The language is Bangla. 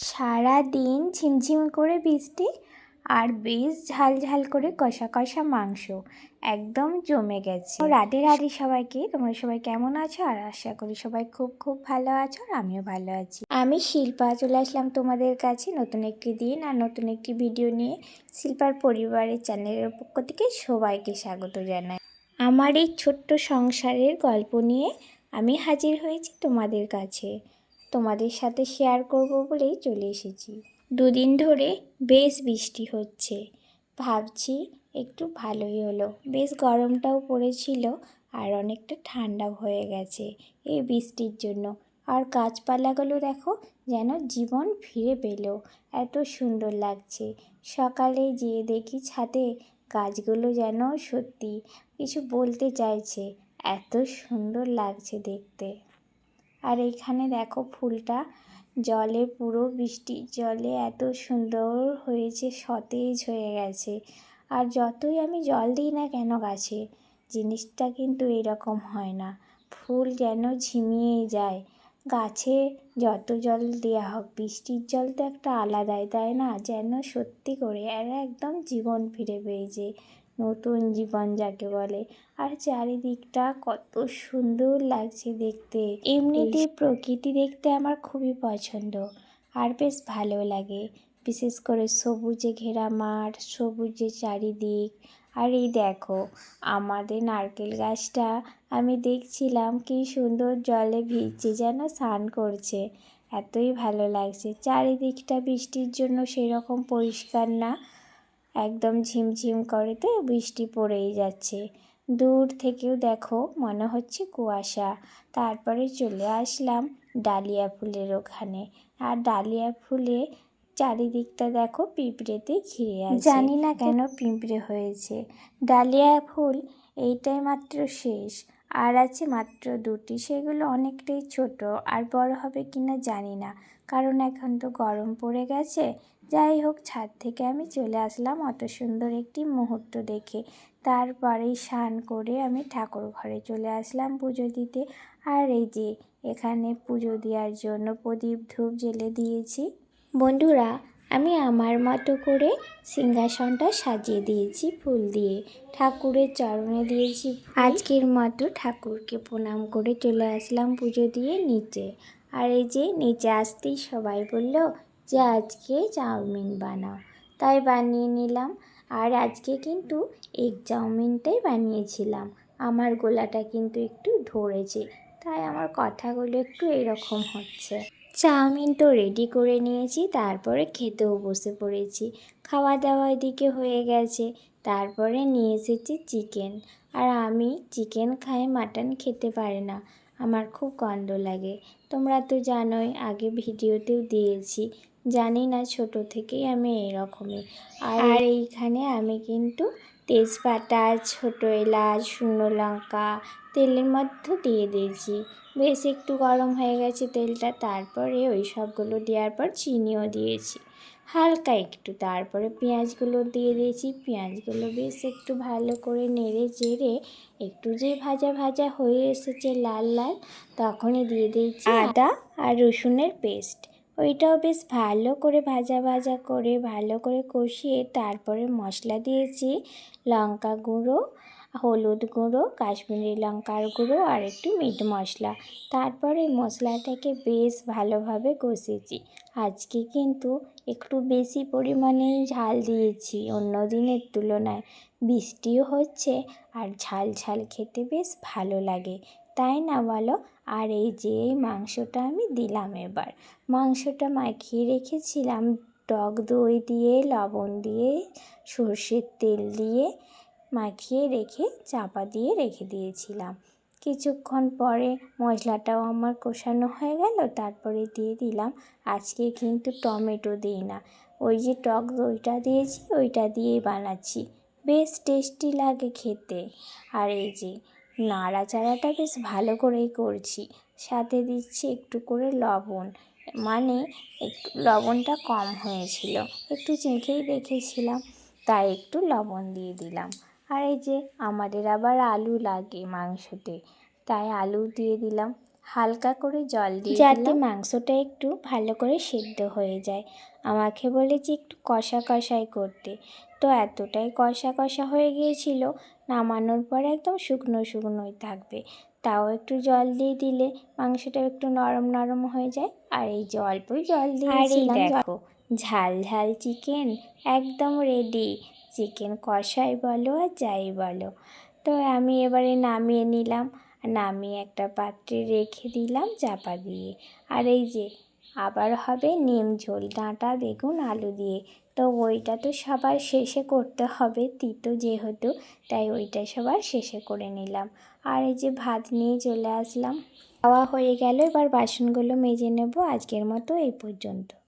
সারা দিন ঝিমঝিম করে বৃষ্টি আর বেশ ঝাল ঝাল করে কষা কষা মাংস একদম জমে গেছে। রাধে রাধে সবাইকে। তোমরা সবাই কেমন আছো? আর আশা করি সবাই খুব খুব ভালো আছো, আর আমিও ভালো আছি। আমি শিল্পা চলে আসলাম তোমাদের কাছে নতুন একটি দিন আর নতুন একটি ভিডিও নিয়ে। শিল্পার পরিবারের চ্যানেলের পক্ষ থেকে সবাইকে স্বাগত জানাই। আমার এই ছোট্ট সংসারের গল্প নিয়ে আমি হাজির হয়েছি তোমাদের কাছে, তোমাদের সাথে শেয়ার করব বলেই চলে এসেছি। দুদিন ধরে বেশ বৃষ্টি হচ্ছে, ভাবছি একটু ভালোই হলো। বেশ গরমটাও পড়েছিল আর অনেকটা ঠান্ডা হয়ে গেছে এই বৃষ্টির জন্য। আর গাছপালাগুলো দেখো যেন জীবন ফিরে পেল, এত সুন্দর লাগছে। সকালে যেয়ে দেখি ছাদে গাছগুলো যেন সত্যি কিছু বলতে চাইছে, এত সুন্দর লাগছে দেখতে। আর এইখানে দেখো ফুলটা জলে, পুরো বৃষ্টির জলে এত সুন্দর হয়েছে, সতেজ হয়ে গেছে। আর যতই আমি জল দিই না কেন গাছে, জিনিসটা কিন্তু এরকম হয় না, ফুল যেন ঝিমিয়ে যায়। গাছে যত জল দেওয়া হোক, বৃষ্টির জল তো একটা আলাদাই, তাই না? যেন সত্যি করে এরা একদম জীবন ফিরে পেয়েছে, নতুন জীবন যাকে বলে। আর চারিদিকটা কত সুন্দর লাগছে দেখতে। এমনিতে প্রকৃতি দেখতে আমার খুবই পছন্দ আর বেশ ভালো লাগে, বিশেষ করে সবুজে ঘেরা মাঠ, সবুজে চারিদিক। আর এই দেখো আমাদের নারকেল গাছটা আমি দেখছিলাম কি সুন্দর জলে ভিজছে, যেন স্নান করছে। এতই ভালো লাগছে। চারিদিকটা বৃষ্টির জন্য সেরকম পরিষ্কার না, একদম ঝিমঝিম করে, তো বৃষ্টি পড়েই যাচ্ছে। দূর থেকেও দেখো মনে হচ্ছে কুয়াশা। তারপরে চলে আসলাম ডালিয়া ফুলের ওখানে। আর ডালিয়া ফুলে চারিদিকটা দেখো পিঁপড়েতে ঘিরে আছে, জানি না কেন পিঁপড়ে হয়েছে। ডালিয়া ফুল এইটাই মাত্র শেষ, আর আছে মাত্র দুটি, সেগুলো অনেকটাই ছোট, আর বড় হবে কিনা জানি না, কারণ এখন তো গরম পড়ে গেছে। যাই হোক, ছাদ থেকে আমি চলে আসলাম অত সুন্দর একটি মুহূর্ত দেখে। তারপরেই স্নান করে আমি ঠাকুর ঘরে চলে আসলাম পুজো দিতে। আর এই যে এখানে পুজো দেওয়ার জন্য প্রদীপ ধূপ জ্বেলে দিয়েছি। বন্ধুরা, আমি আমার মতো করে সিংহাসনটা সাজিয়ে দিয়েছি ফুল দিয়ে, ঠাকুরের চরণে দিয়েছি। আজকের মতো ঠাকুরকে প্রণাম করে চলে আসলাম পুজো দিয়ে নিচে। আর এই যে নিচে আসতেই সবাই বলল যে আজকে চাউমিন বানাও, তাই বানিয়ে নিলাম। আর আজকে কিন্তু এগ চাউমিনটাই বানিয়েছিলাম। আমার গলাটা কিন্তু একটু ধরেছে, তাই আমার কথাগুলো একটু এরকম হচ্ছে। চাউমিন তো রেডি করে নিয়েছি, তারপরে খেতেও বসে পড়েছি। খাওয়া দাওয়া এদিকে হয়ে গেছে। তারপরে নিয়ে এসেছি চিকেন। আর আমি চিকেন খাই, মাটন খেতে পারি না, আমার খুব গন্ধ লাগে। তোমরা তো জানোই, আগে ভিডিওতেও দিয়েছি। জানি না, ছোট থেকেই আমি এরকমই। আর এইখানে আমি কিন্তু তেজপাতা, ছোটো এলাচ, শুকনো লঙ্কা তেলের মধ্যে দিয়ে দিয়েছি। বেশ একটু গরম হয়ে গেছে তেলটা, তারপরে ওই সবগুলো দেওয়ার পর চিনিও দিয়েছি হালকা একটু। তারপরে পেঁয়াজগুলো দিয়ে দিয়েছি। পেঁয়াজগুলো বেশ একটু ভালো করে নেড়ে চেড়ে একটু যে ভাজা ভাজা হয়ে এসেছে লাল লাল, তখনই দিয়ে দিয়েছি আদা আর রসুনের পেস্ট। ওইটাও বেশ ভালো করে ভাজা ভাজা করে ভালো করে কষিয়ে তারপরে মশলা দিয়েছি লঙ্কা গুঁড়ো, হলুদ গুঁড়ো, কাশ্মীরি লঙ্কার গুঁড়ো আর একটু মিট মশলা। তারপরে মশলাটাকে বেশ ভালোভাবে কষেছি। আজকে কিন্তু একটু বেশি পরিমাণেই ঝাল দিয়েছি অন্য দিনের তুলনায়। বৃষ্টিও হচ্ছে আর ঝাল ঝাল খেতে বেশ ভালো লাগে, তাই না বলো? আর এই যে এই মাংসটা আমি দিলাম এবার। মাংসটা মাখিয়ে রেখেছিলাম টক দই দিয়ে, লবণ দিয়ে, সর্ষের তেল দিয়ে মাখিয়ে রেখে চাপা দিয়ে রেখে দিয়েছিলাম। কিছুক্ষণ পরে মশলাটাও আমার কষানো হয়ে গেল, তারপরে দিয়ে দিলাম, আজকে কিন্তু টমেটো দিই না, ওই যে টক দইটা দিয়েছি ওইটা দিয়েই বানাচ্ছি, বেশ টেস্টি লাগে খেতে। আর এই যে নাড়াচাড়াটা বেশ ভালো করেই করছি, সাথে দিচ্ছি একটু করে লবণ, মানে একটু লবণটা কম হয়েছিল, একটু চেখেই দেখেছিলাম, তাই একটু লবণ দিয়ে দিলাম। আর এই যে আমাদের আবার আলু লাগে মাংসতে, তাই আলু দিয়ে দিলাম হালকা করে জল দিয়ে যাতে মাংসটা একটু ভালো করে সিদ্ধ হয়ে যায়। আমাকে বলেছে একটু কষা কষাই করতে, তো এতটাই কষা কষা হয়ে গিয়েছিল, নামানোর পরে একদম শুকনো শুকনোই থাকবে। তাও একটু জল দিয়ে দিলে মাংসটা একটু নরম নরম হয়ে যায়। আর এই যে অল্পই জল দিয়েছিলাম। দেখো ঝাল ঝাল চিকেন একদম রেডি। চিকেন কষাই বলো আর যাই বলো। তো আমি এবারে নামিয়ে নিলাম, নামিয়ে একটা পাত্রে রেখে দিলাম চাপা দিয়ে। আর এই যে আবার হবে নিম ঝোল, ডাঁটা বেগুন আলু দিয়ে। তো ওইটা তো সবার শেষে করতে হবে, তিতো যেহেতু, তাই ওইটা সবার শেষে করে নিলাম। আর এই যে ভাত নিয়ে চলে আসলাম। খাওয়া হয়ে গেল, এবার বাসনগুলো মেজে নেব। আজকের মতো এই পর্যন্ত।